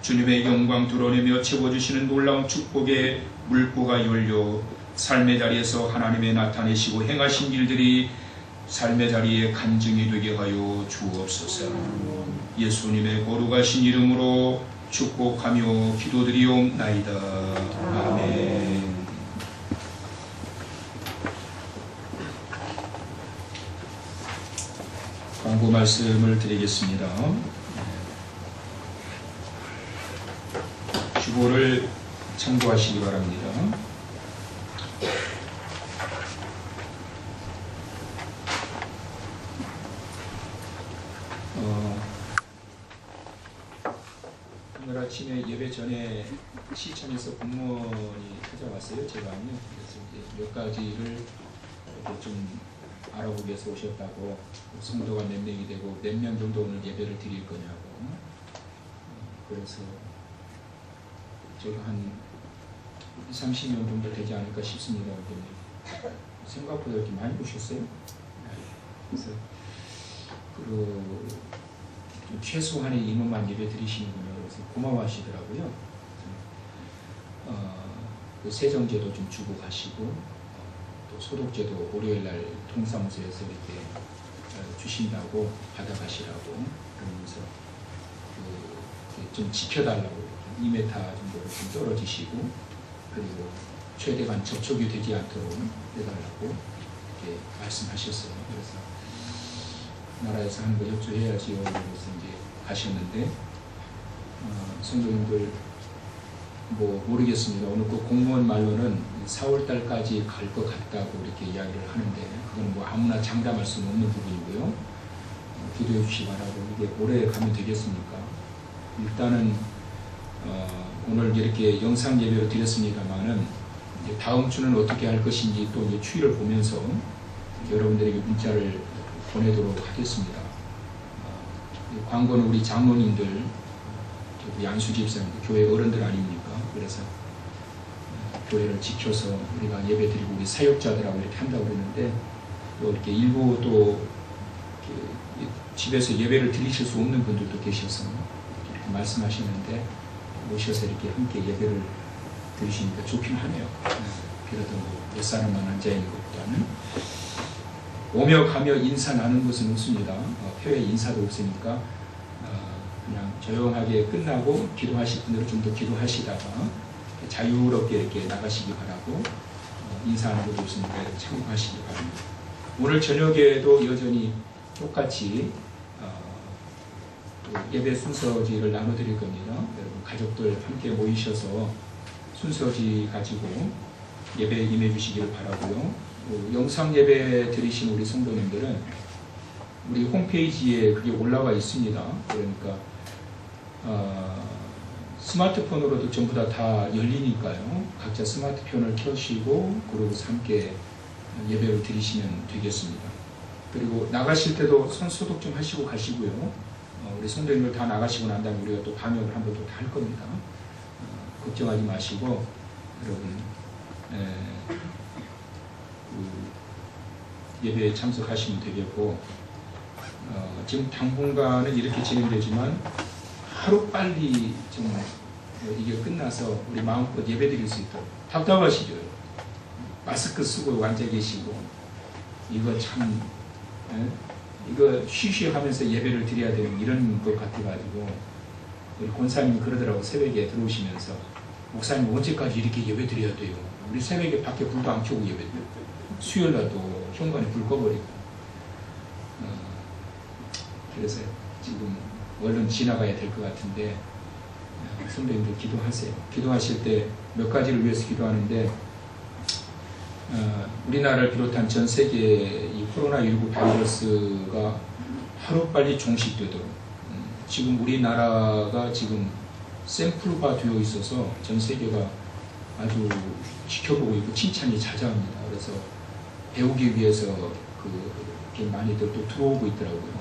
주님의 영광 드러내며 채워주시는 놀라운 축복의 물고가 열려 삶의 자리에서 하나님의 나타내시고 행하신 일들이 삶의 자리에 간증이 되게 하여 주옵소서. 예수님의 거룩하신 이름으로 축복하며 기도드리옵나이다. 아멘. 광고 말씀을 드리겠습니다. 주보를 참고하시기 바랍니다. 오늘 아침에 예배 전에 시청에서 공무원이 찾아왔어요. 제가 그래서 이제 몇 가지를 이렇게 좀 알아보기 위해서 오셨다고, 성도가 몇 명이 되고 몇 명 정도 오늘 예배를 드릴 거냐고. 그래서 제가 한 30명 정도 되지 않을까 싶습니다. 생각보다 이렇게 많이 오셨어요. 그래서 최소한의 인원만 예배 드리시는군요. 그래서 고마워하시더라고요. 그 세정제도 좀 주고 가시고 또 소독제도 월요일날 통사무소에서 이렇게 주신다고 받아가시라고 그러면서 좀 지켜달라고 2m 정도로 좀 떨어지시고 그리고 최대한 접촉이 되지 않도록 해달라고 이렇게 말씀하셨어요. 그래서 나라에서 하는 거 협조해야지요. 그래서 이제 가셨는데 성도님들 뭐 모르겠습니다. 오늘 그 공무원 말로는 4월달까지 갈 것 같다고 이렇게 이야기를 하는데 그건 뭐 아무나 장담할 수는 없는 부분이고요. 기도해 주시기 바라고. 이게 올해 가면 되겠습니까? 일단은 오늘 이렇게 영상 예배를 드렸습니다만은 이제 다음 주는 어떻게 할 것인지 또 이제 추이를 보면서 여러분들에게 문자를 보내도록 하겠습니다. 광고는 우리 장로님들, 양수 집사님들, 교회 어른들 아닙니까? 그래서 교회를 지켜서 우리가 예배 드리고 우리 사역자들하고 이렇게 한다고 그랬는데 또 이렇게 일부 또 이렇게 집에서 예배를 드리실 수 없는 분들도 계셔서 이렇게 말씀하시는데 오셔서 이렇게 함께 예배를 드리시니까 좋긴 하네요. 그래도 몇 사람만 앉아있는 것보다는 오며 가며 인사 나눈 것은 없습니다. 표에 인사도 없으니까 그냥 조용하게 끝나고 기도하실 분들은 좀 더 기도하시다가 자유롭게 이렇게 나가시기 바라고 인사하는 것도 없으니까 참고하시기 바랍니다. 오늘 저녁에도 여전히 똑같이 예배 순서지를 나눠드릴 겁니다. 여러분 가족들 함께 모이셔서 순서지 가지고 예배에 임해 주시기를 바라고요. 영상 예배 드리신 우리 성도님들은 우리 홈페이지에 그게 올라와 있습니다. 그러니까 스마트폰으로도 전부 다 열리니까요. 각자 스마트폰을 켜시고 그러고 함께 예배를 드리시면 되겠습니다. 그리고 나가실 때도 손 소독 좀 하시고 가시고요. 우리 성도님들 다 나가시고 난 다음에 우리가 또 방역을 한 번 더 할 겁니다. 걱정하지 마시고 여러분 예배에 참석하시면 되겠고 지금 당분간은 이렇게 진행되지만 하루빨리 좀 이게 끝나서 우리 마음껏 예배드릴 수 있도록. 답답하시죠? 마스크 쓰고 앉아 계시고 이거 참 이거 쉬쉬하면서 예배를 드려야 되는 이런 것 같아가지고 우리 권사님이 그러더라고. 새벽에 들어오시면서 목사님 언제까지 이렇게 예배 드려야 돼요? 우리 새벽에 밖에 불도 안 켜고 예배 드려요. 수요일날도 현관에 불 꺼버리고 그래서 지금 얼른 지나가야 될 것 같은데 선배님들 기도하세요. 기도하실 때 몇 가지를 위해서 기도하는데 우리나라를 비롯한 전 세계 이 코로나19 바이러스가 하루빨리 종식되도록 지금 우리나라가 지금 샘플화 되어 있어서 전 세계가 아주 지켜보고 있고 칭찬이 자자합니다. 그래서 배우기 위해서 그렇게 많이들 또 들어오고 있더라고요.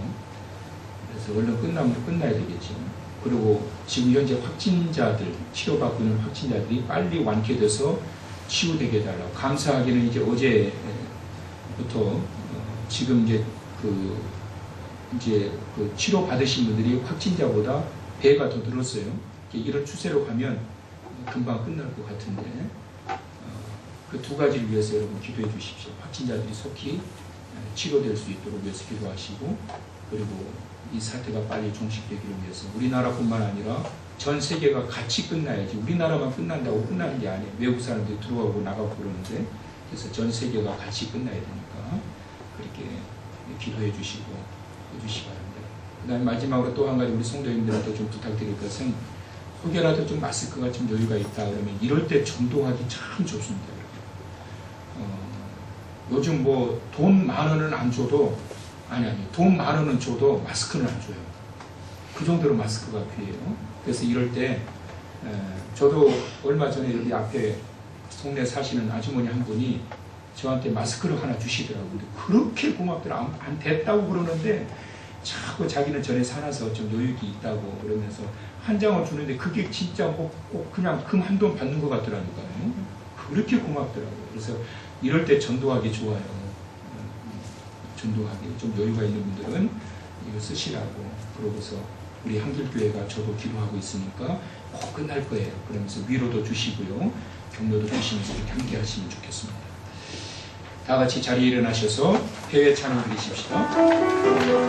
그래서 얼른 끝나면 끝나야 되겠죠. 그리고 지금 현재 확진자들, 치료받고 있는 확진자들이 빨리 완쾌돼서 치유되게 해달라고. 감사하기는 이제 어제부터 지금 이제 그 치료 받으신 분들이 확진자보다 배가 더 늘었어요. 이런 추세로 가면 금방 끝날 것 같은데 그 두 가지를 위해서 여러분 기도해 주십시오. 확진자들이 속히 치료될 수 있도록 위해서 기도하시고, 그리고 이 사태가 빨리 종식되기를 위해서 우리나라뿐만 아니라 전 세계가 같이 끝나야지. 우리나라만 끝난다고 끝나는 게 아니에요. 외국 사람들이 들어가고 나가고 그러는데, 그래서 전 세계가 같이 끝나야 되니까 그렇게 기도해 주시고 해주시기 바랍니다. 그 다음에 마지막으로 또 한 가지 우리 성도님들한테 좀 부탁드릴 것은, 혹여라도 좀 마스크가 좀 여유가 있다 그러면 이럴 때 전도하기 참 좋습니다. 요즘 뭐 돈 10,000원은 안 줘도 돈 10,000원은 줘도 마스크는 안 줘요. 그 정도로 마스크가 귀해요. 그래서 이럴 때 저도 얼마 전에 여기 앞에 동네 사시는 아주머니 한 분이 저한테 마스크를 하나 주시더라고요. 근데 그렇게 고맙더라고요. 안 됐다고 그러는데 자꾸 자기는 전에 살아서 좀 여유가 있다고 그러면서 한 장을 주는데 그게 진짜 뭐 꼭 그냥 금 한 돈 받는 것 같더라고요. 그렇게 고맙더라고요. 그래서 이럴 때 전도하기 좋아요. 전도하기 좀 여유가 있는 분들은 이거 쓰시라고. 그러고서 우리 한길교회가 저도 기도하고 있으니까 꼭 끝날 거예요. 그러면서 위로도 주시고요, 격려도 주시면서 이렇게 함께 하시면 좋겠습니다. 다 같이 자리에 일어나셔서 회외 찬양 드리십시다.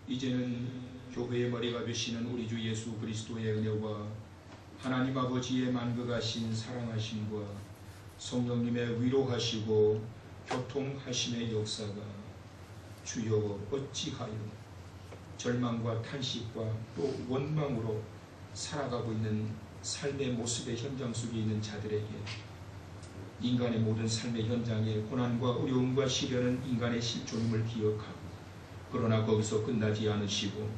이제는 교회의 머리가 되시는 우리 주 예수 그리스도의 은혜와 하나님 아버지의 만극하신 사랑하심과 성령님의 위로하시고 교통하심의 역사가 주여 어찌하여 절망과 탄식과 또 원망으로 살아가고 있는 삶의 모습의 현장 속에 있는 자들에게, 인간의 모든 삶의 현장에 고난과 어려움과 시련은 인간의 실존임을 기억하고, 그러나 거기서 끝나지 않으시고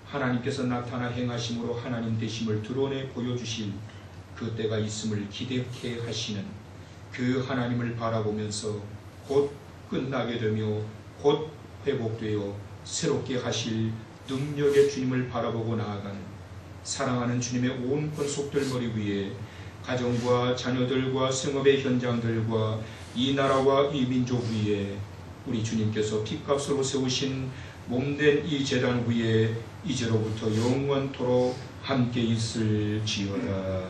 하나님께서 나타나 행하심으로 하나님 되심을 드러내 보여주실 그 때가 있음을 기대케 하시는 그 하나님을 바라보면서 곧 끝나게 되며 곧 회복되어 새롭게 하실 능력의 주님을 바라보고 나아가는 사랑하는 주님의 온 권속들 머리 위에 가정과 자녀들과 생업의 현장들과 이 나라와 이 민족 위에 우리 주님께서 핏값으로 세우신 몸된 이 제단 위에 이제로부터 영원토록 함께 있을지어다.